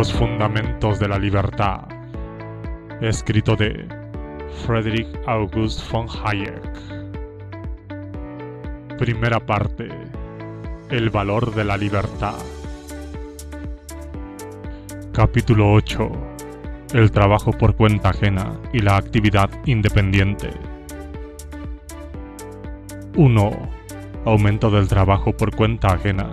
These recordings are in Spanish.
Los fundamentos de la libertad. Escrito de Friedrich August von Hayek. Primera parte. El valor de la libertad. Capítulo 8. El trabajo por cuenta ajena y la actividad independiente. 1. Aumento del trabajo por cuenta ajena.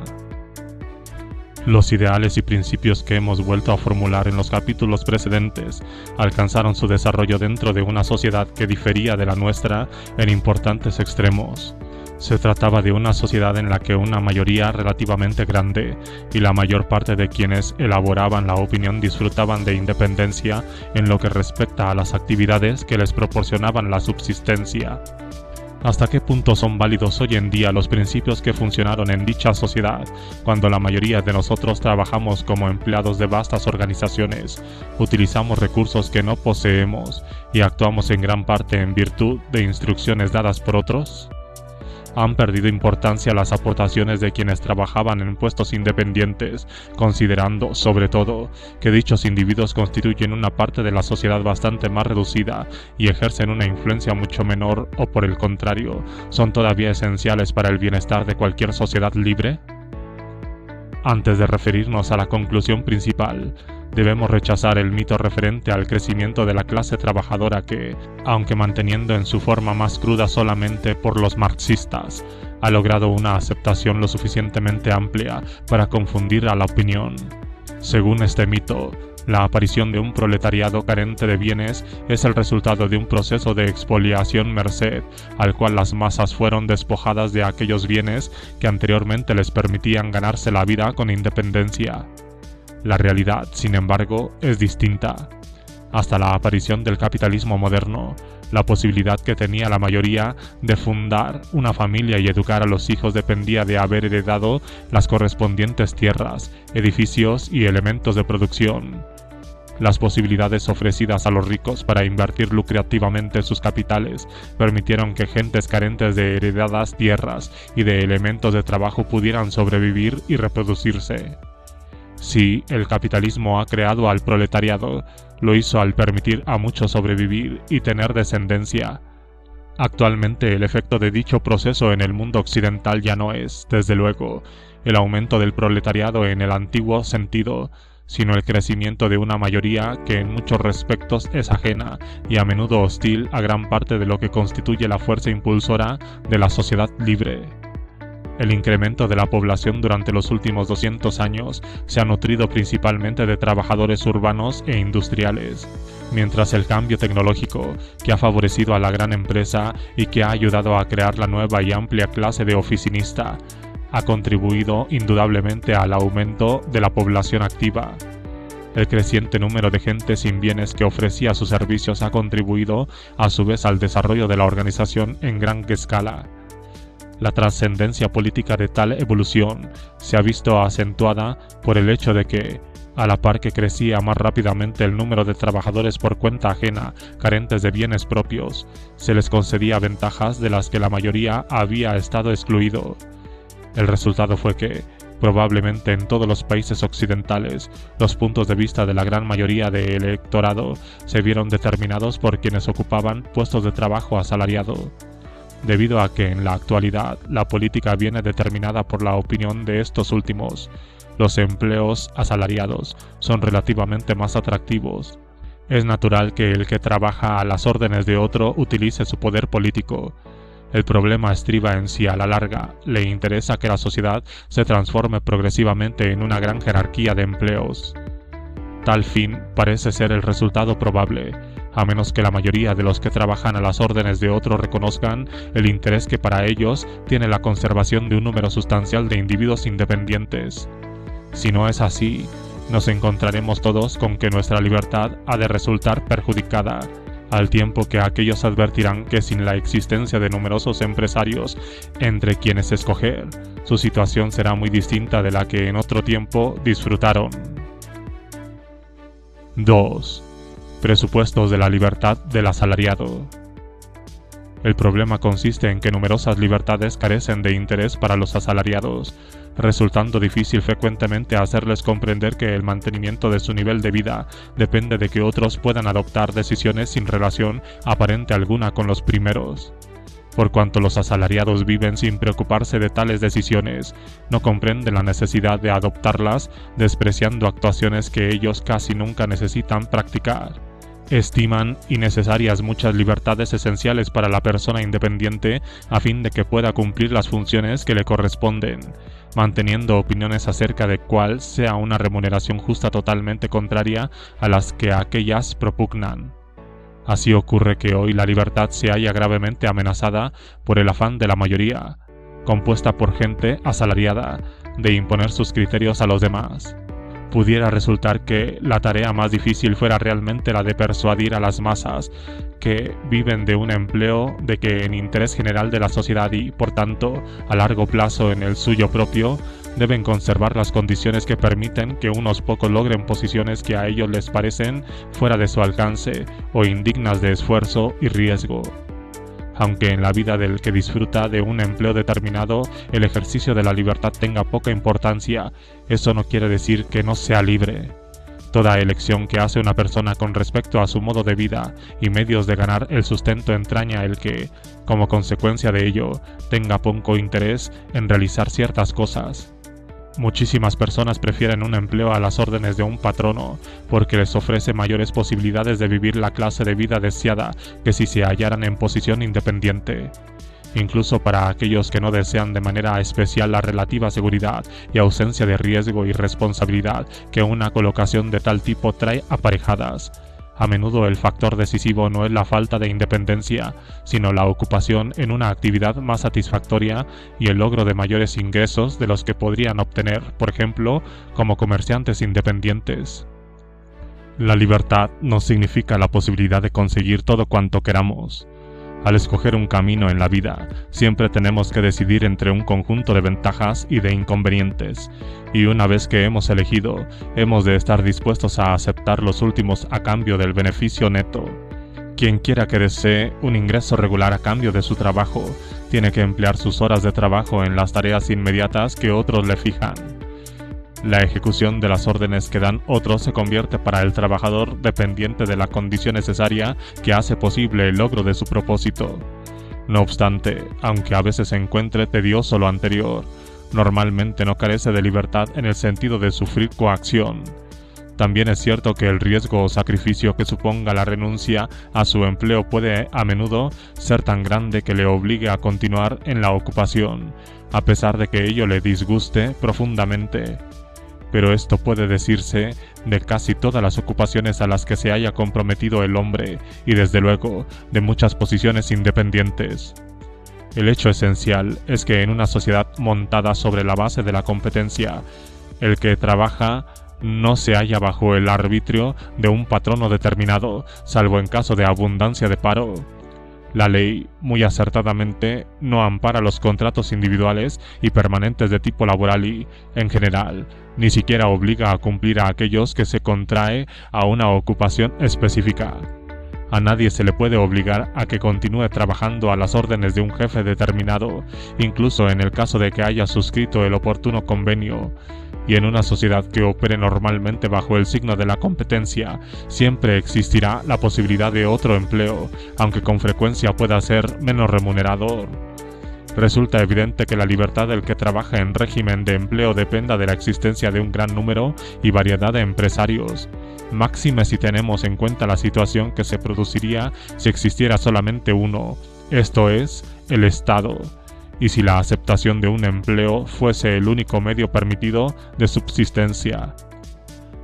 Los ideales y principios que hemos vuelto a formular en los capítulos precedentes alcanzaron su desarrollo dentro de una sociedad que difería de la nuestra en importantes extremos. Se trataba de una sociedad en la que una mayoría relativamente grande y la mayor parte de quienes elaboraban la opinión disfrutaban de independencia en lo que respecta a las actividades que les proporcionaban la subsistencia. ¿Hasta qué punto son válidos hoy en día los principios que funcionaron en dicha sociedad, cuando la mayoría de nosotros trabajamos como empleados de vastas organizaciones, utilizamos recursos que no poseemos y actuamos en gran parte en virtud de instrucciones dadas por otros? Han perdido importancia las aportaciones de quienes trabajaban en puestos independientes, considerando, sobre todo, que dichos individuos constituyen una parte de la sociedad bastante más reducida y ejercen una influencia mucho menor, o por el contrario, son todavía esenciales para el bienestar de cualquier sociedad libre. Antes de referirnos a la conclusión principal, debemos rechazar el mito referente al crecimiento de la clase trabajadora que, aunque manteniendo en su forma más cruda solamente por los marxistas, ha logrado una aceptación lo suficientemente amplia para confundir a la opinión. Según este mito, la aparición de un proletariado carente de bienes es el resultado de un proceso de expoliación merced al cual las masas fueron despojadas de aquellos bienes que anteriormente les permitían ganarse la vida con independencia. La realidad, sin embargo, es distinta. Hasta la aparición del capitalismo moderno, la posibilidad que tenía la mayoría de fundar una familia y educar a los hijos dependía de haber heredado las correspondientes tierras, edificios y elementos de producción. Las posibilidades ofrecidas a los ricos para invertir lucrativamente sus capitales permitieron que gentes carentes de heredadas tierras y de elementos de trabajo pudieran sobrevivir y reproducirse. Si el capitalismo ha creado al proletariado, lo hizo al permitir a muchos sobrevivir y tener descendencia. Actualmente el efecto de dicho proceso en el mundo occidental ya no es, desde luego, el aumento del proletariado en el antiguo sentido, sino el crecimiento de una mayoría que en muchos respectos es ajena y a menudo hostil a gran parte de lo que constituye la fuerza impulsora de la sociedad libre. El incremento de la población durante los últimos 200 años se ha nutrido principalmente de trabajadores urbanos e industriales, mientras el cambio tecnológico, que ha favorecido a la gran empresa y que ha ayudado a crear la nueva y amplia clase de oficinista, ha contribuido indudablemente al aumento de la población activa. El creciente número de gente sin bienes que ofrecía sus servicios ha contribuido a su vez al desarrollo de la organización en gran escala. La trascendencia política de tal evolución se ha visto acentuada por el hecho de que, a la par que crecía más rápidamente el número de trabajadores por cuenta ajena carentes de bienes propios, se les concedía ventajas de las que la mayoría había estado excluido. El resultado fue que, probablemente en todos los países occidentales, los puntos de vista de la gran mayoría del electorado se vieron determinados por quienes ocupaban puestos de trabajo asalariado. Debido a que en la actualidad la política viene determinada por la opinión de estos últimos, los empleos asalariados son relativamente más atractivos. Es natural que el que trabaja a las órdenes de otro utilice su poder político. El problema estriba en si a la larga le interesa que la sociedad se transforme progresivamente en una gran jerarquía de empleos. Tal fin parece ser el resultado probable, a menos que la mayoría de los que trabajan a las órdenes de otro reconozcan el interés que para ellos tiene la conservación de un número sustancial de individuos independientes. Si no es así, nos encontraremos todos con que nuestra libertad ha de resultar perjudicada, al tiempo que aquellos advertirán que sin la existencia de numerosos empresarios entre quienes escoger, su situación será muy distinta de la que en otro tiempo disfrutaron. 2. Presupuestos de la libertad del asalariado. El problema consiste en que numerosas libertades carecen de interés para los asalariados, resultando difícil frecuentemente hacerles comprender que el mantenimiento de su nivel de vida depende de que otros puedan adoptar decisiones sin relación aparente alguna con los primeros. Por cuanto los asalariados viven sin preocuparse de tales decisiones, no comprenden la necesidad de adoptarlas, despreciando actuaciones que ellos casi nunca necesitan practicar. Estiman innecesarias muchas libertades esenciales para la persona independiente a fin de que pueda cumplir las funciones que le corresponden, manteniendo opiniones acerca de cuál sea una remuneración justa totalmente contraria a las que aquellas propugnan. Así ocurre que hoy la libertad se halla gravemente amenazada por el afán de la mayoría, compuesta por gente asalariada, de imponer sus criterios a los demás. Pudiera resultar que la tarea más difícil fuera realmente la de persuadir a las masas que viven de un empleo de que en interés general de la sociedad y, por tanto, a largo plazo en el suyo propio, deben conservar las condiciones que permiten que unos pocos logren posiciones que a ellos les parecen fuera de su alcance o indignas de esfuerzo y riesgo. Aunque en la vida del que disfruta de un empleo determinado el ejercicio de la libertad tenga poca importancia, eso no quiere decir que no sea libre. Toda elección que hace una persona con respecto a su modo de vida y medios de ganar el sustento entraña el que, como consecuencia de ello, tenga poco interés en realizar ciertas cosas. Muchísimas personas prefieren un empleo a las órdenes de un patrono porque les ofrece mayores posibilidades de vivir la clase de vida deseada que si se hallaran en posición independiente. Incluso para aquellos que no desean de manera especial la relativa seguridad y ausencia de riesgo y responsabilidad que una colocación de tal tipo trae aparejadas. A menudo el factor decisivo no es la falta de independencia, sino la ocupación en una actividad más satisfactoria y el logro de mayores ingresos de los que podrían obtener, por ejemplo, como comerciantes independientes. La libertad no significa la posibilidad de conseguir todo cuanto queramos. Al escoger un camino en la vida, siempre tenemos que decidir entre un conjunto de ventajas y de inconvenientes, y una vez que hemos elegido, hemos de estar dispuestos a aceptar los últimos a cambio del beneficio neto. Quien quiera que desee un ingreso regular a cambio de su trabajo, tiene que emplear sus horas de trabajo en las tareas inmediatas que otros le fijan. La ejecución de las órdenes que dan otros se convierte para el trabajador dependiente de la condición necesaria que hace posible el logro de su propósito. No obstante, aunque a veces se encuentre tedioso lo anterior, normalmente no carece de libertad en el sentido de sufrir coacción. También es cierto que el riesgo o sacrificio que suponga la renuncia a su empleo puede a menudo ser tan grande que le obligue a continuar en la ocupación, a pesar de que ello le disguste profundamente. Pero esto puede decirse de casi todas las ocupaciones a las que se haya comprometido el hombre y desde luego de muchas posiciones independientes. El hecho esencial es que en una sociedad montada sobre la base de la competencia, el que trabaja no se halla bajo el arbitrio de un patrono determinado, salvo en caso de abundancia de paro. La ley, muy acertadamente, no ampara los contratos individuales y permanentes de tipo laboral y, en general, ni siquiera obliga a cumplir a aquellos que se contrae a una ocupación específica. A nadie se le puede obligar a que continúe trabajando a las órdenes de un jefe determinado, incluso en el caso de que haya suscrito el oportuno convenio. Y en una sociedad que opere normalmente bajo el signo de la competencia, siempre existirá la posibilidad de otro empleo, aunque con frecuencia pueda ser menos remunerador. Resulta evidente que la libertad del que trabaja en régimen de empleo dependa de la existencia de un gran número y variedad de empresarios, máxime si tenemos en cuenta la situación que se produciría si existiera solamente uno, esto es, el Estado, y si la aceptación de un empleo fuese el único medio permitido de subsistencia.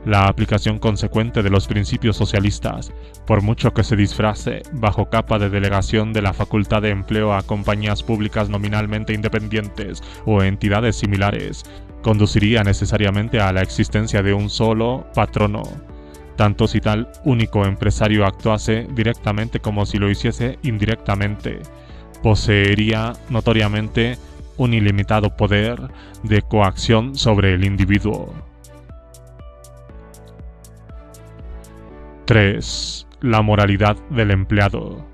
La aplicación consecuente de los principios socialistas, por mucho que se disfrace bajo capa de delegación de la facultad de empleo a compañías públicas nominalmente independientes o entidades similares, conduciría necesariamente a la existencia de un solo patrono, tanto si tal único empresario actuase directamente como si lo hiciese indirectamente. Poseería notoriamente un ilimitado poder de coacción sobre el individuo. 3. La moralidad del empleado.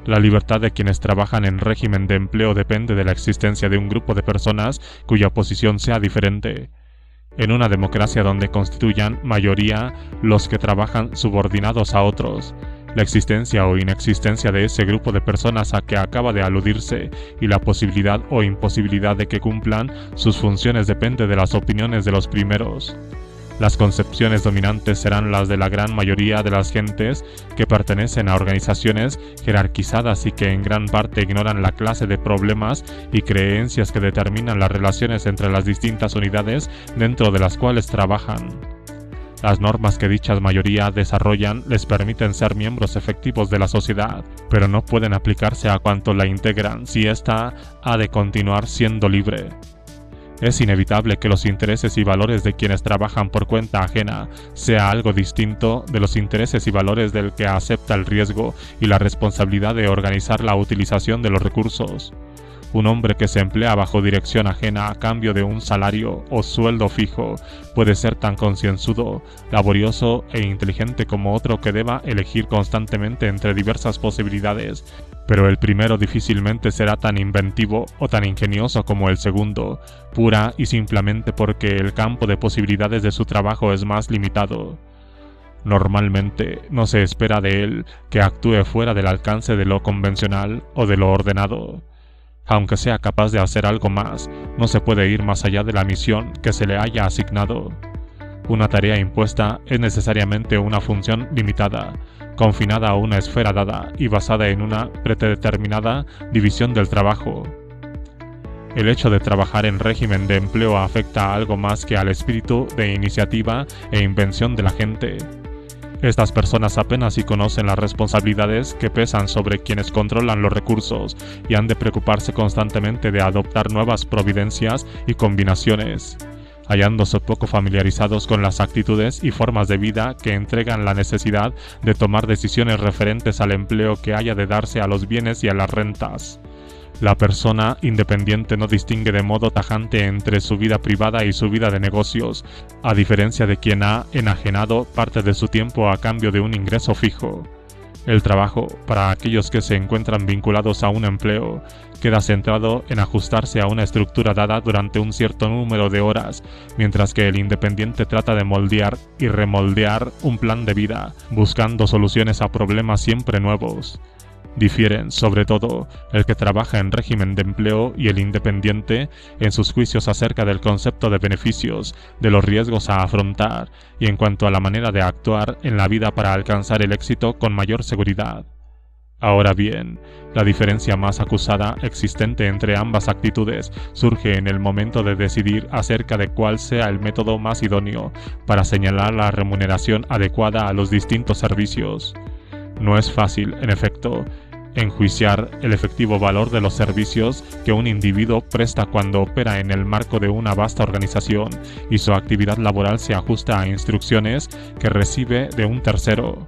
La libertad de quienes trabajan en régimen de empleo depende de la existencia de un grupo de personas cuya posición sea diferente. En una democracia donde constituyan mayoría los que trabajan subordinados a otros, la existencia o inexistencia de ese grupo de personas a que acaba de aludirse y la posibilidad o imposibilidad de que cumplan sus funciones depende de las opiniones de los primeros. Las concepciones dominantes serán las de la gran mayoría de las gentes que pertenecen a organizaciones jerarquizadas y que en gran parte ignoran la clase de problemas y creencias que determinan las relaciones entre las distintas unidades dentro de las cuales trabajan. Las normas que dicha mayoría desarrollan les permiten ser miembros efectivos de la sociedad, pero no pueden aplicarse a cuanto la integran si ésta ha de continuar siendo libre. Es inevitable que los intereses y valores de quienes trabajan por cuenta ajena sea algo distinto de los intereses y valores del que acepta el riesgo y la responsabilidad de organizar la utilización de los recursos. Un hombre que se emplea bajo dirección ajena a cambio de un salario o sueldo fijo puede ser tan concienzudo, laborioso e inteligente como otro que deba elegir constantemente entre diversas posibilidades, pero el primero difícilmente será tan inventivo o tan ingenioso como el segundo, pura y simplemente porque el campo de posibilidades de su trabajo es más limitado. Normalmente no se espera de él que actúe fuera del alcance de lo convencional o de lo ordenado. Aunque sea capaz de hacer algo más, no se puede ir más allá de la misión que se le haya asignado. Una tarea impuesta es necesariamente una función limitada, confinada a una esfera dada y basada en una predeterminada división del trabajo. El hecho de trabajar en régimen de empleo afecta a algo más que al espíritu de iniciativa e invención de la gente. Estas personas apenas si conocen las responsabilidades que pesan sobre quienes controlan los recursos y han de preocuparse constantemente de adoptar nuevas providencias y combinaciones, hallándose poco familiarizados con las actitudes y formas de vida que entregan la necesidad de tomar decisiones referentes al empleo que haya de darse a los bienes y a las rentas. La persona independiente no distingue de modo tajante entre su vida privada y su vida de negocios, a diferencia de quien ha enajenado parte de su tiempo a cambio de un ingreso fijo. El trabajo, para aquellos que se encuentran vinculados a un empleo, queda centrado en ajustarse a una estructura dada durante un cierto número de horas, mientras que el independiente trata de moldear y remoldear un plan de vida, buscando soluciones a problemas siempre nuevos. Difieren, sobre todo, el que trabaja en régimen de empleo y el independiente en sus juicios acerca del concepto de beneficios, de los riesgos a afrontar y en cuanto a la manera de actuar en la vida para alcanzar el éxito con mayor seguridad. Ahora bien, la diferencia más acusada existente entre ambas actitudes surge en el momento de decidir acerca de cuál sea el método más idóneo para señalar la remuneración adecuada a los distintos servicios. No es fácil, en efecto, enjuiciar el efectivo valor de los servicios que un individuo presta cuando opera en el marco de una vasta organización y su actividad laboral se ajusta a instrucciones que recibe de un tercero.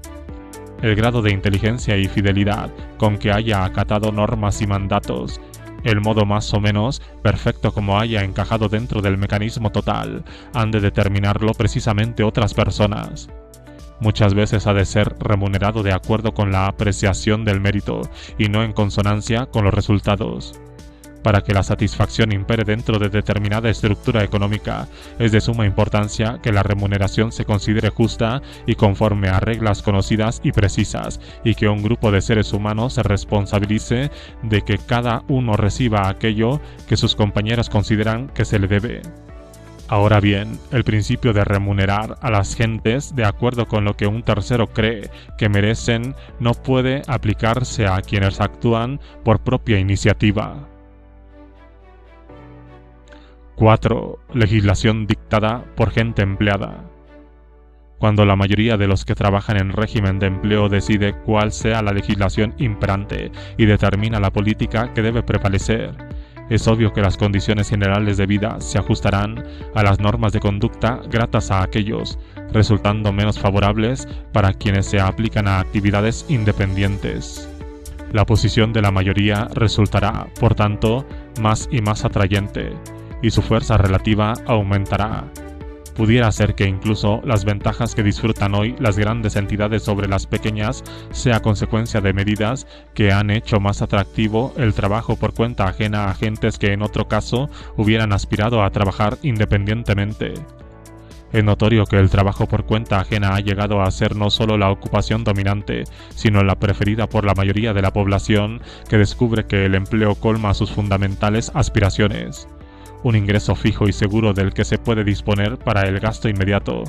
El grado de inteligencia y fidelidad con que haya acatado normas y mandatos, el modo más o menos perfecto como haya encajado dentro del mecanismo total, han de determinarlo precisamente otras personas. Muchas veces ha de ser remunerado de acuerdo con la apreciación del mérito y no en consonancia con los resultados. Para que la satisfacción impere dentro de determinada estructura económica, es de suma importancia que la remuneración se considere justa y conforme a reglas conocidas y precisas, y que un grupo de seres humanos se responsabilice de que cada uno reciba aquello que sus compañeros consideran que se le debe. Ahora bien, el principio de remunerar a las gentes de acuerdo con lo que un tercero cree que merecen no puede aplicarse a quienes actúan por propia iniciativa. 4. Legislación dictada por gente empleada. Cuando la mayoría de los que trabajan en régimen de empleo decide cuál sea la legislación imperante y determina la política que debe prevalecer, es obvio que las condiciones generales de vida se ajustarán a las normas de conducta gratas a aquellos, resultando menos favorables para quienes se aplican a actividades independientes. La posición de la mayoría resultará, por tanto, más y más atrayente, y su fuerza relativa aumentará. pudiera ser que incluso las ventajas que disfrutan hoy las grandes entidades sobre las pequeñas sea consecuencia de medidas que han hecho más atractivo el trabajo por cuenta ajena a gentes que en otro caso hubieran aspirado a trabajar independientemente. Es notorio que el trabajo por cuenta ajena ha llegado a ser no solo la ocupación dominante, sino la preferida por la mayoría de la población que descubre que el empleo colma sus fundamentales aspiraciones. Un ingreso fijo y seguro del que se puede disponer para el gasto inmediato,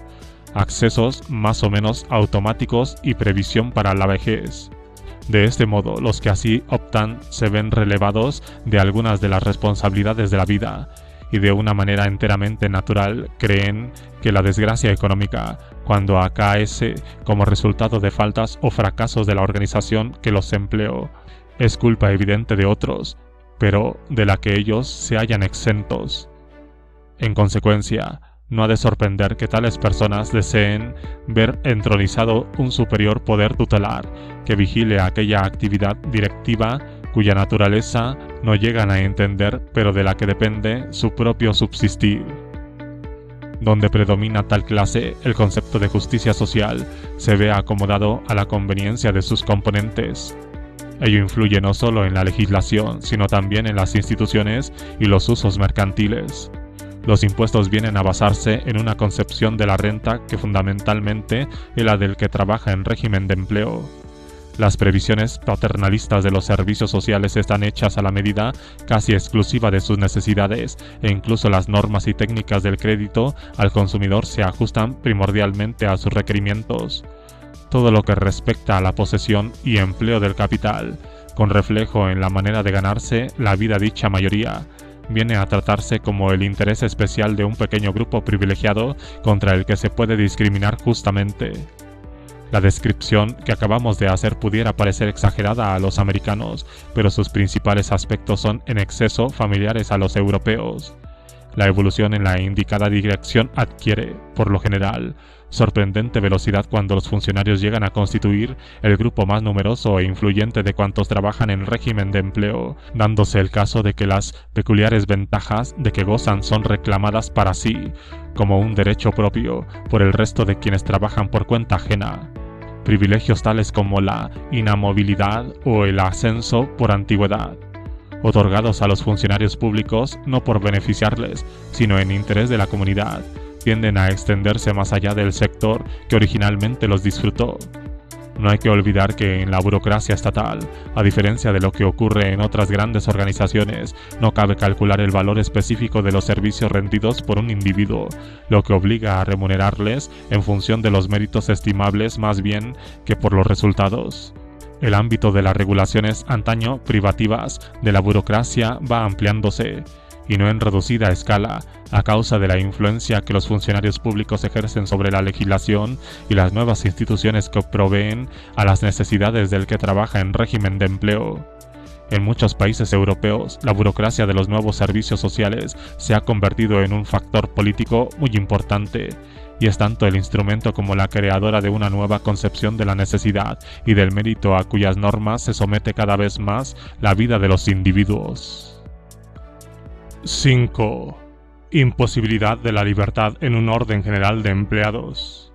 accesos más o menos automáticos y previsión para la vejez. De este modo, los que así optan se ven relevados de algunas de las responsabilidades de la vida, y de una manera enteramente natural creen que la desgracia económica, cuando acaece como resultado de faltas o fracasos de la organización que los empleó, es culpa evidente de otros, pero de la que ellos se hallan exentos. En consecuencia, no ha de sorprender que tales personas deseen ver entronizado un superior poder tutelar que vigile aquella actividad directiva cuya naturaleza no llegan a entender, pero de la que depende su propio subsistir. Donde predomina tal clase, el concepto de justicia social se ve acomodado a la conveniencia de sus componentes. Ello influye no solo en la legislación, sino también en las instituciones y los usos mercantiles. Los impuestos vienen a basarse en una concepción de la renta que fundamentalmente es la del que trabaja en régimen de empleo. Las previsiones paternalistas de los servicios sociales están hechas a la medida casi exclusiva de sus necesidades, e incluso las normas y técnicas del crédito al consumidor se ajustan primordialmente a sus requerimientos. Todo lo que respecta a la posesión y empleo del capital, con reflejo en la manera de ganarse la vida dicha mayoría, viene a tratarse como el interés especial de un pequeño grupo privilegiado contra el que se puede discriminar justamente. La descripción que acabamos de hacer pudiera parecer exagerada a los americanos, pero sus principales aspectos son en exceso familiares a los europeos. La evolución en la indicada dirección adquiere, por lo general, sorprendente velocidad cuando los funcionarios llegan a constituir el grupo más numeroso e influyente de cuantos trabajan en régimen de empleo, dándose el caso de que las peculiares ventajas de que gozan son reclamadas para sí, como un derecho propio, por el resto de quienes trabajan por cuenta ajena. Privilegios tales como la inamovilidad o el ascenso por antigüedad, otorgados a los funcionarios públicos no por beneficiarles, sino en interés de la comunidad, tienden a extenderse más allá del sector que originalmente los disfrutó. No hay que olvidar que en la burocracia estatal, a diferencia de lo que ocurre en otras grandes organizaciones, no cabe calcular el valor específico de los servicios rendidos por un individuo, lo que obliga a remunerarles en función de los méritos estimables más bien que por los resultados. El ámbito de las regulaciones antaño privativas de la burocracia va ampliándose, y no en reducida escala, a causa de la influencia que los funcionarios públicos ejercen sobre la legislación y las nuevas instituciones que proveen a las necesidades del que trabaja en régimen de empleo. En muchos países europeos, la burocracia de los nuevos servicios sociales se ha convertido en un factor político muy importante, y es tanto el instrumento como la creadora de una nueva concepción de la necesidad y del mérito a cuyas normas se somete cada vez más la vida de los individuos. 5. Imposibilidad de la libertad en un orden general de empleados.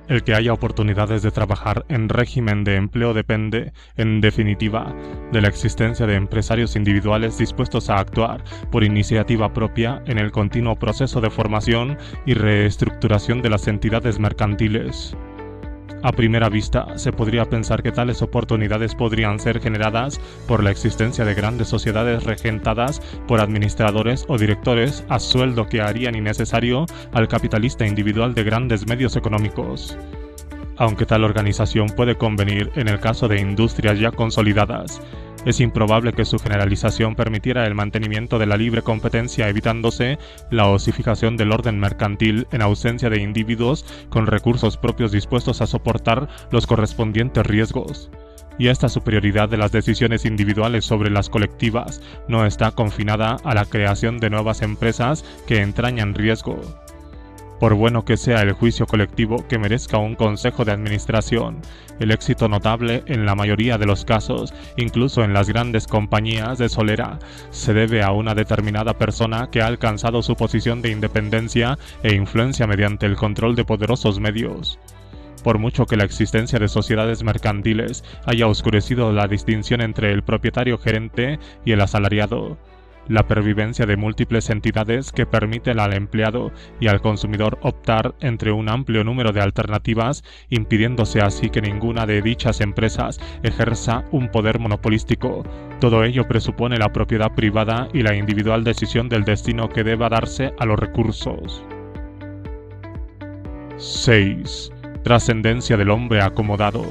El que haya oportunidades de trabajar en régimen de empleo depende, en definitiva, de la existencia de empresarios individuales dispuestos a actuar por iniciativa propia en el continuo proceso de formación y reestructuración de las entidades mercantiles. A primera vista, se podría pensar que tales oportunidades podrían ser generadas por la existencia de grandes sociedades regentadas por administradores o directores a sueldo que harían innecesario al capitalista individual de grandes medios económicos. Aunque tal organización puede convenir en el caso de industrias ya consolidadas, es improbable que su generalización permitiera el mantenimiento de la libre competencia, evitándose la osificación del orden mercantil en ausencia de individuos con recursos propios dispuestos a soportar los correspondientes riesgos. Y esta superioridad de las decisiones individuales sobre las colectivas no está confinada a la creación de nuevas empresas que entrañan riesgo. Por bueno que sea el juicio colectivo que merezca un consejo de administración, el éxito notable en la mayoría de los casos, incluso en las grandes compañías de solera, se debe a una determinada persona que ha alcanzado su posición de independencia e influencia mediante el control de poderosos medios. Por mucho que la existencia de sociedades mercantiles haya oscurecido la distinción entre el propietario gerente y el asalariado, la pervivencia de múltiples entidades que permiten al empleado y al consumidor optar entre un amplio número de alternativas, impidiéndose así que ninguna de dichas empresas ejerza un poder monopolístico. Todo ello presupone la propiedad privada y la individual decisión del destino que deba darse a los recursos. 6. Trascendencia del hombre acomodado.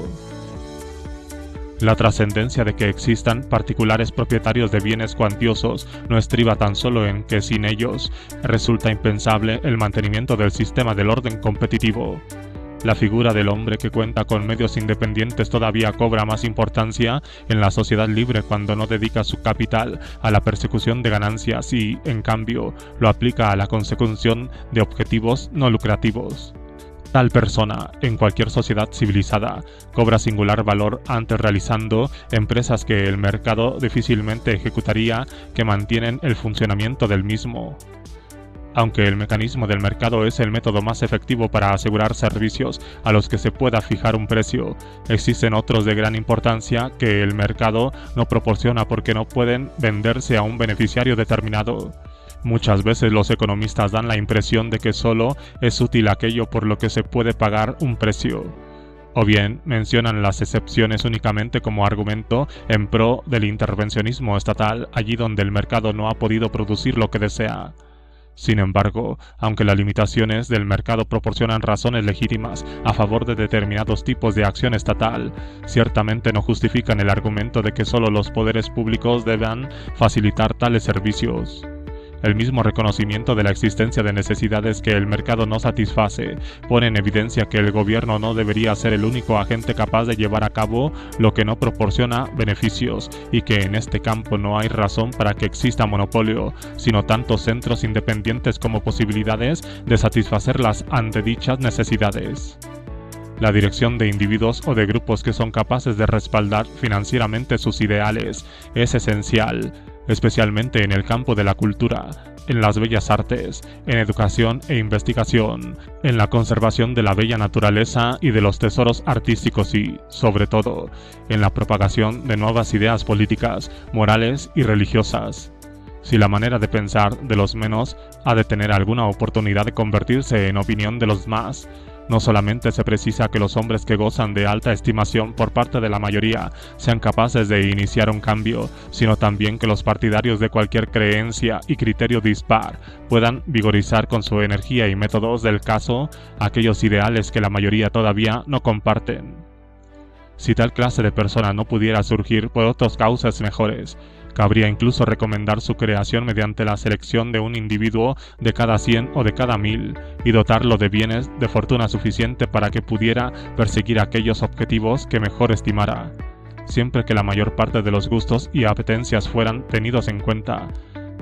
La trascendencia de que existan particulares propietarios de bienes cuantiosos no estriba tan solo en que sin ellos resulta impensable el mantenimiento del sistema del orden competitivo. La figura del hombre que cuenta con medios independientes todavía cobra más importancia en la sociedad libre cuando no dedica su capital a la persecución de ganancias y, en cambio, lo aplica a la consecución de objetivos no lucrativos. Tal persona, en cualquier sociedad civilizada, cobra singular valor antes realizando empresas que el mercado difícilmente ejecutaría, que mantienen el funcionamiento del mismo. Aunque el mecanismo del mercado es el método más efectivo para asegurar servicios a los que se pueda fijar un precio, existen otros de gran importancia que el mercado no proporciona porque no pueden venderse a un beneficiario determinado. Muchas veces los economistas dan la impresión de que solo es útil aquello por lo que se puede pagar un precio, o bien mencionan las excepciones únicamente como argumento en pro del intervencionismo estatal allí donde el mercado no ha podido producir lo que desea. Sin embargo, aunque las limitaciones del mercado proporcionan razones legítimas a favor de determinados tipos de acción estatal, ciertamente no justifican el argumento de que solo los poderes públicos deban facilitar tales servicios. El mismo reconocimiento de la existencia de necesidades que el mercado no satisface pone en evidencia que el gobierno no debería ser el único agente capaz de llevar a cabo lo que no proporciona beneficios y que en este campo no hay razón para que exista monopolio, sino tantos centros independientes como posibilidades de satisfacer las antedichas necesidades. La dirección de individuos o de grupos que son capaces de respaldar financieramente sus ideales es esencial, especialmente en el campo de la cultura, en las bellas artes, en educación e investigación, en la conservación de la bella naturaleza y de los tesoros artísticos y, sobre todo, en la propagación de nuevas ideas políticas, morales y religiosas. Si la manera de pensar de los menos ha de tener alguna oportunidad de convertirse en opinión de los más, no solamente se precisa que los hombres que gozan de alta estimación por parte de la mayoría sean capaces de iniciar un cambio, sino también que los partidarios de cualquier creencia y criterio dispar puedan vigorizar con su energía y métodos del caso aquellos ideales que la mayoría todavía no comparten. Si tal clase de persona no pudiera surgir por otras causas mejores, cabría incluso recomendar su creación mediante la selección de un individuo de cada 100 o de cada 1000 y dotarlo de bienes de fortuna suficiente para que pudiera perseguir aquellos objetivos que mejor estimara, siempre que la mayor parte de los gustos y apetencias fueran tenidos en cuenta.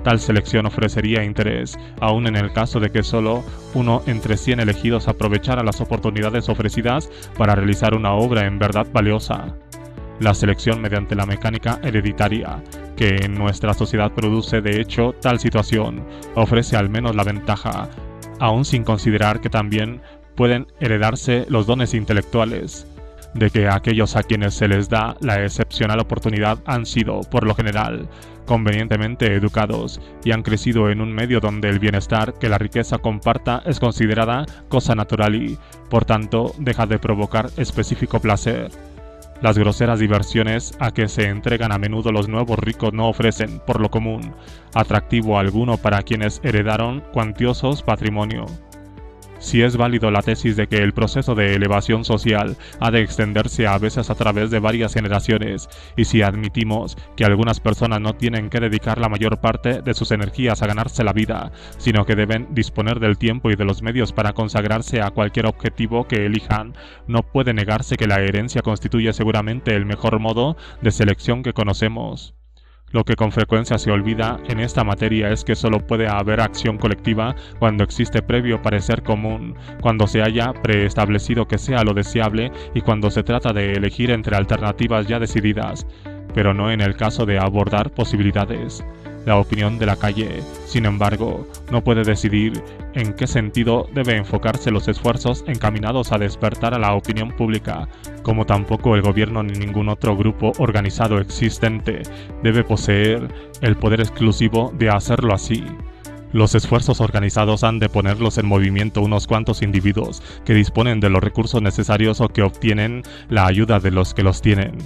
Tal selección ofrecería interés, aun en el caso de que solo uno entre 100 elegidos aprovechara las oportunidades ofrecidas para realizar una obra en verdad valiosa. La selección mediante la mecánica hereditaria, que en nuestra sociedad produce de hecho tal situación, ofrece al menos la ventaja, aun sin considerar que también pueden heredarse los dones intelectuales, de que aquellos a quienes se les da la excepcional oportunidad han sido, por lo general, convenientemente educados y han crecido en un medio donde el bienestar que la riqueza comparta es considerada cosa natural y, por tanto, deja de provocar específico placer. Las groseras diversiones a que se entregan a menudo los nuevos ricos no ofrecen, por lo común, atractivo alguno para quienes heredaron cuantiosos patrimonio. Si es válido la tesis de que el proceso de elevación social ha de extenderse a veces a través de varias generaciones, y si admitimos que algunas personas no tienen que dedicar la mayor parte de sus energías a ganarse la vida, sino que deben disponer del tiempo y de los medios para consagrarse a cualquier objetivo que elijan, no puede negarse que la herencia constituye seguramente el mejor modo de selección que conocemos. Lo que con frecuencia se olvida en esta materia es que solo puede haber acción colectiva cuando existe previo parecer común, cuando se haya preestablecido que sea lo deseable y cuando se trata de elegir entre alternativas ya decididas, pero no en el caso de abordar posibilidades. La opinión de la calle, sin embargo, no puede decidir en qué sentido debe enfocarse los esfuerzos encaminados a despertar a la opinión pública, como tampoco el gobierno ni ningún otro grupo organizado existente debe poseer el poder exclusivo de hacerlo así. Los esfuerzos organizados han de ponerlos en movimiento unos cuantos individuos que disponen de los recursos necesarios o que obtienen la ayuda de los que los tienen.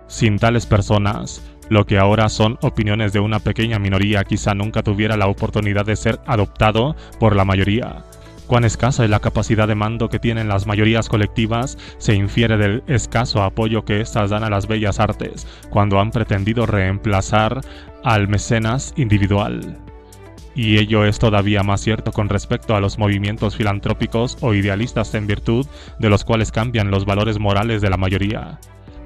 Sin tales personas, lo que ahora son opiniones de una pequeña minoría quizá nunca tuviera la oportunidad de ser adoptado por la mayoría. Cuán escasa es la capacidad de mando que tienen las mayorías colectivas se infiere del escaso apoyo que éstas dan a las bellas artes, cuando han pretendido reemplazar al mecenas individual. Y ello es todavía más cierto con respecto a los movimientos filantrópicos o idealistas en virtud de los cuales cambian los valores morales de la mayoría.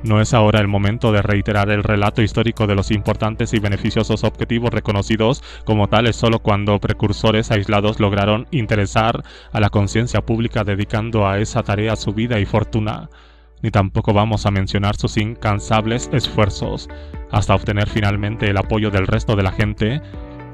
No es ahora el momento de reiterar el relato histórico de los importantes y beneficiosos objetivos reconocidos como tales solo cuando precursores aislados lograron interesar a la conciencia pública dedicando a esa tarea su vida y fortuna, ni tampoco vamos a mencionar sus incansables esfuerzos hasta obtener finalmente el apoyo del resto de la gente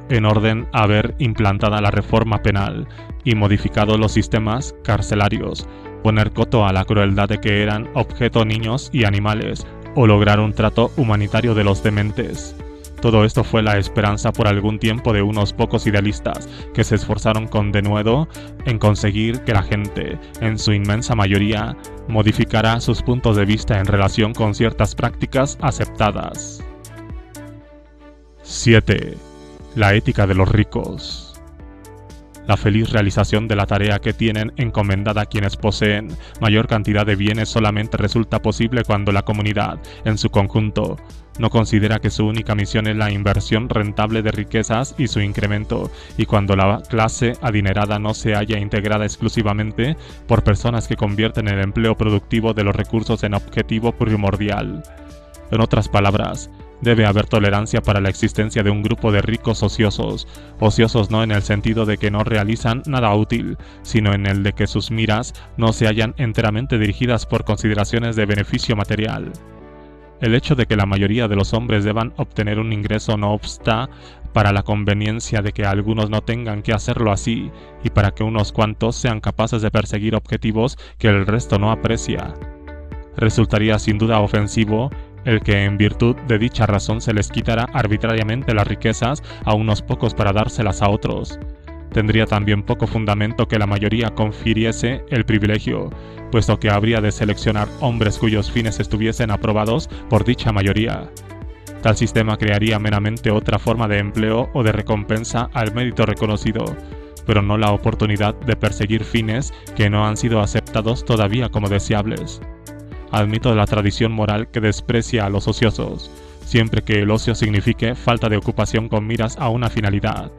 en orden a ver implantada la reforma penal y modificado los sistemas carcelarios, poner coto a la crueldad de que eran objeto niños y animales, o lograr un trato humanitario de los dementes. Todo esto fue la esperanza por algún tiempo de unos pocos idealistas que se esforzaron con denuedo en conseguir que la gente, en su inmensa mayoría, modificara sus puntos de vista en relación con ciertas prácticas aceptadas. 7. La ética de los ricos. La feliz realización de la tarea que tienen encomendada quienes poseen mayor cantidad de bienes solamente resulta posible cuando la comunidad, en su conjunto, no considera que su única misión es la inversión rentable de riquezas y su incremento, y cuando la clase adinerada no se halla integrada exclusivamente por personas que convierten el empleo productivo de los recursos en objetivo primordial. En otras palabras, debe haber tolerancia para la existencia de un grupo de ricos ociosos no en el sentido de que no realizan nada útil, sino en el de que sus miras no se hallan enteramente dirigidas por consideraciones de beneficio material. El hecho de que la mayoría de los hombres deban obtener un ingreso no obsta para la conveniencia de que algunos no tengan que hacerlo así y para que unos cuantos sean capaces de perseguir objetivos que el resto no aprecia. Resultaría sin duda ofensivo el que en virtud de dicha razón se les quitara arbitrariamente las riquezas a unos pocos para dárselas a otros. Tendría también poco fundamento que la mayoría confiriese el privilegio, puesto que habría de seleccionar hombres cuyos fines estuviesen aprobados por dicha mayoría. Tal sistema crearía meramente otra forma de empleo o de recompensa al mérito reconocido, pero no la oportunidad de perseguir fines que no han sido aceptados todavía como deseables. Admito la tradición moral que desprecia a los ociosos, siempre que el ocio signifique falta de ocupación con miras a una finalidad.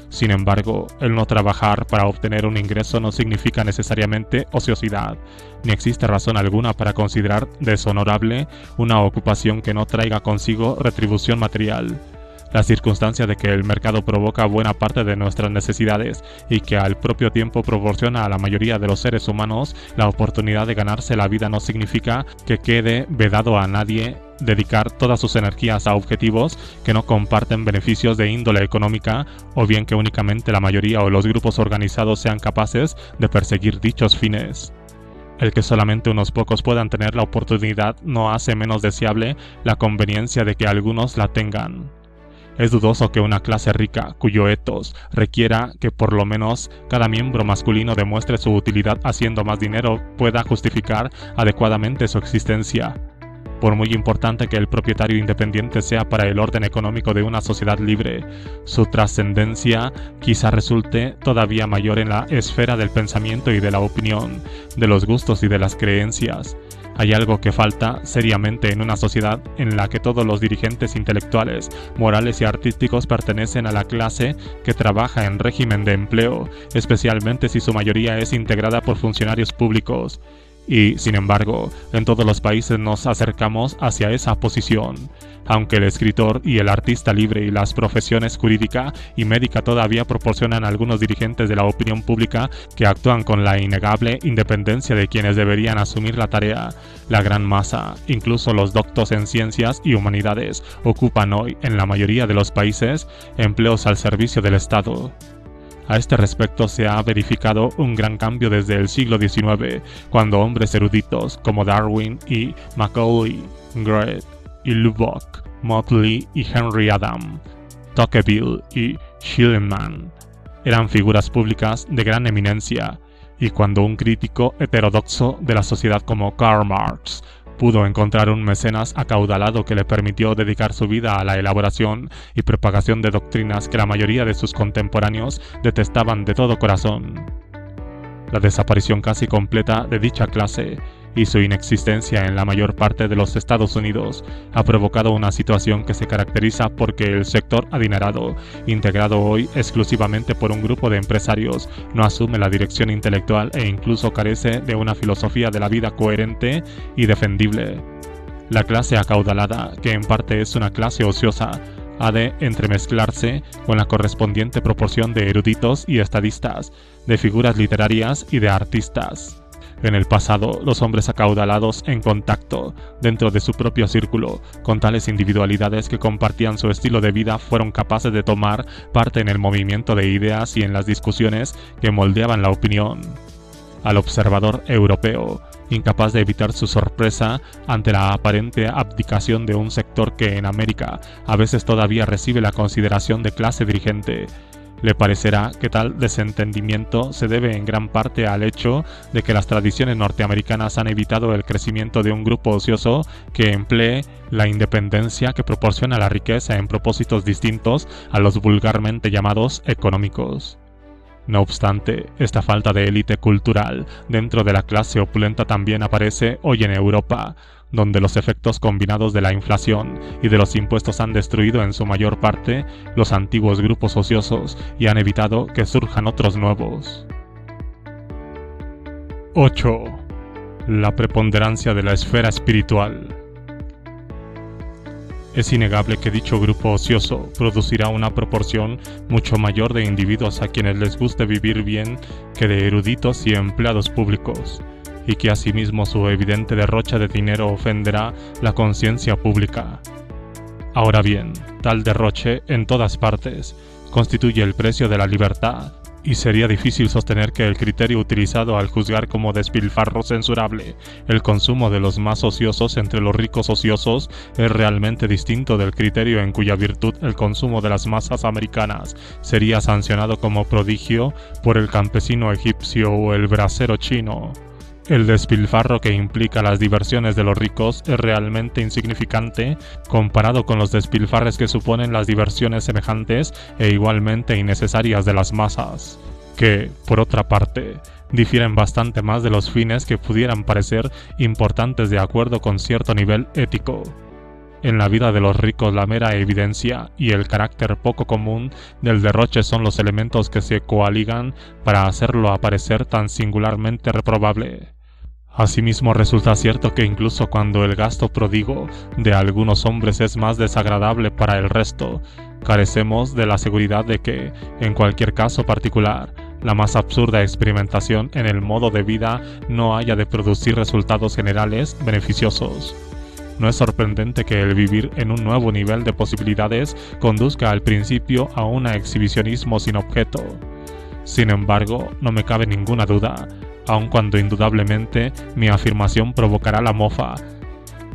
Sin embargo, el no trabajar para obtener un ingreso no significa necesariamente ociosidad, ni existe razón alguna para considerar deshonorable una ocupación que no traiga consigo retribución material. La circunstancia de que el mercado provoca buena parte de nuestras necesidades y que al propio tiempo proporciona a la mayoría de los seres humanos la oportunidad de ganarse la vida no significa que quede vedado a nadie dedicar todas sus energías a objetivos que no comparten beneficios de índole económica o bien que únicamente la mayoría o los grupos organizados sean capaces de perseguir dichos fines. El que solamente unos pocos puedan tener la oportunidad no hace menos deseable la conveniencia de que algunos la tengan. Es dudoso que una clase rica, cuyo ethos requiera que por lo menos cada miembro masculino demuestre su utilidad haciendo más dinero, pueda justificar adecuadamente su existencia. Por muy importante que el propietario independiente sea para el orden económico de una sociedad libre, su trascendencia quizá resulte todavía mayor en la esfera del pensamiento y de la opinión, de los gustos y de las creencias. Hay algo que falta seriamente en una sociedad en la que todos los dirigentes intelectuales, morales y artísticos pertenecen a la clase que trabaja en régimen de empleo, especialmente si su mayoría es integrada por funcionarios públicos. Y, sin embargo, en todos los países nos acercamos hacia esa posición. Aunque el escritor y el artista libre y las profesiones jurídica y médica todavía proporcionan a algunos dirigentes de la opinión pública que actúan con la innegable independencia de quienes deberían asumir la tarea, la gran masa, incluso los doctos en ciencias y humanidades, ocupan hoy, en la mayoría de los países, empleos al servicio del Estado. A este respecto se ha verificado un gran cambio desde el siglo XIX, cuando hombres eruditos como Darwin y Macaulay, Goethe y Lubbock, Motley y Henry Adam, Tocqueville y Schliemann eran figuras públicas de gran eminencia, y cuando un crítico heterodoxo de la sociedad como Karl Marx pudo encontrar un mecenas acaudalado que le permitió dedicar su vida a la elaboración y propagación de doctrinas que la mayoría de sus contemporáneos detestaban de todo corazón. La desaparición casi completa de dicha clase y su inexistencia en la mayor parte de los Estados Unidos ha provocado una situación que se caracteriza porque el sector adinerado, integrado hoy exclusivamente por un grupo de empresarios, no asume la dirección intelectual e incluso carece de una filosofía de la vida coherente y defendible. La clase acaudalada, que en parte es una clase ociosa, ha de entremezclarse con la correspondiente proporción de eruditos y estadistas, de figuras literarias y de artistas. En el pasado, los hombres acaudalados en contacto, dentro de su propio círculo, con tales individualidades que compartían su estilo de vida, fueron capaces de tomar parte en el movimiento de ideas y en las discusiones que moldeaban la opinión. Al observador europeo, incapaz de evitar su sorpresa ante la aparente abdicación de un sector que en América a veces todavía recibe la consideración de clase dirigente, le parecerá que tal desentendimiento se debe en gran parte al hecho de que las tradiciones norteamericanas han evitado el crecimiento de un grupo ocioso que emplee la independencia que proporciona la riqueza en propósitos distintos a los vulgarmente llamados económicos. No obstante, esta falta de élite cultural dentro de la clase opulenta también aparece hoy en Europa, donde los efectos combinados de la inflación y de los impuestos han destruido en su mayor parte los antiguos grupos ociosos y han evitado que surjan otros nuevos. 8. La preponderancia de la esfera espiritual. Es innegable que dicho grupo ocioso producirá una proporción mucho mayor de individuos a quienes les guste vivir bien que de eruditos y empleados públicos, y que asimismo su evidente derroche de dinero ofenderá la conciencia pública. Ahora bien, tal derroche en todas partes constituye el precio de la libertad, y sería difícil sostener que el criterio utilizado al juzgar como despilfarro censurable el consumo de los más ociosos entre los ricos ociosos es realmente distinto del criterio en cuya virtud el consumo de las masas americanas sería sancionado como prodigio por el campesino egipcio o el bracero chino. El despilfarro que implica las diversiones de los ricos es realmente insignificante comparado con los despilfarres que suponen las diversiones semejantes e igualmente innecesarias de las masas, que, por otra parte, difieren bastante más de los fines que pudieran parecer importantes de acuerdo con cierto nivel ético. En la vida de los ricos la mera evidencia y el carácter poco común del derroche son los elementos que se coaligan para hacerlo aparecer tan singularmente reprobable. Asimismo resulta cierto que incluso cuando el gasto pródigo de algunos hombres es más desagradable para el resto, carecemos de la seguridad de que, en cualquier caso particular, la más absurda experimentación en el modo de vida no haya de producir resultados generales beneficiosos. No es sorprendente que el vivir en un nuevo nivel de posibilidades conduzca al principio a un exhibicionismo sin objeto. Sin embargo, no me cabe ninguna duda, aun cuando indudablemente mi afirmación provocará la mofa,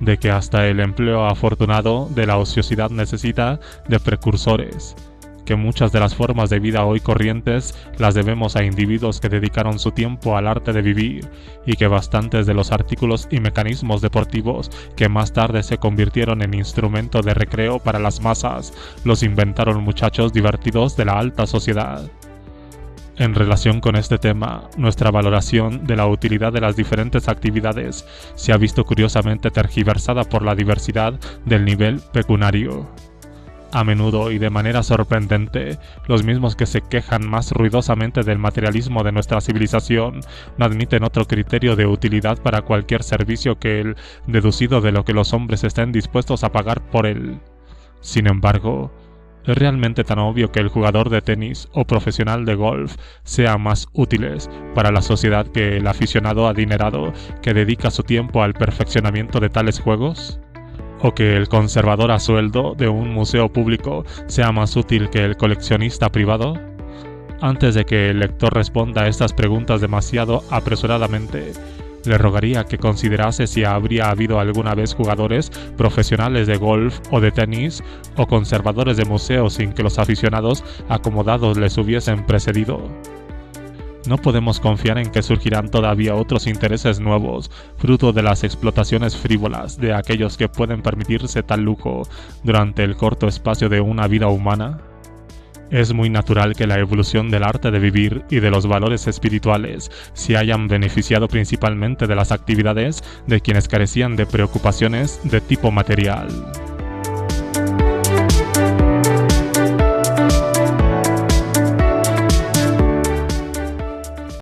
de que hasta el empleo afortunado de la ociosidad necesita de precursores, que muchas de las formas de vida hoy corrientes las debemos a individuos que dedicaron su tiempo al arte de vivir, y que bastantes de los artículos y mecanismos deportivos que más tarde se convirtieron en instrumento de recreo para las masas, los inventaron muchachos divertidos de la alta sociedad. En relación con este tema, nuestra valoración de la utilidad de las diferentes actividades se ha visto curiosamente tergiversada por la diversidad del nivel pecuniario. A menudo y de manera sorprendente, los mismos que se quejan más ruidosamente del materialismo de nuestra civilización no admiten otro criterio de utilidad para cualquier servicio que el deducido de lo que los hombres estén dispuestos a pagar por él. Sin embargo, ¿es realmente tan obvio que el jugador de tenis o profesional de golf sea más útiles para la sociedad que el aficionado adinerado que dedica su tiempo al perfeccionamiento de tales juegos? ¿O que el conservador a sueldo de un museo público sea más útil que el coleccionista privado? Antes de que el lector responda a estas preguntas demasiado apresuradamente, le rogaría que considerase si habría habido alguna vez jugadores profesionales de golf o de tenis o conservadores de museos sin que los aficionados acomodados les hubiesen precedido. No podemos confiar en que surgirán todavía otros intereses nuevos, fruto de las explotaciones frívolas de aquellos que pueden permitirse tal lujo durante el corto espacio de una vida humana. Es muy natural que la evolución del arte de vivir y de los valores espirituales se hayan beneficiado principalmente de las actividades de quienes carecían de preocupaciones de tipo material.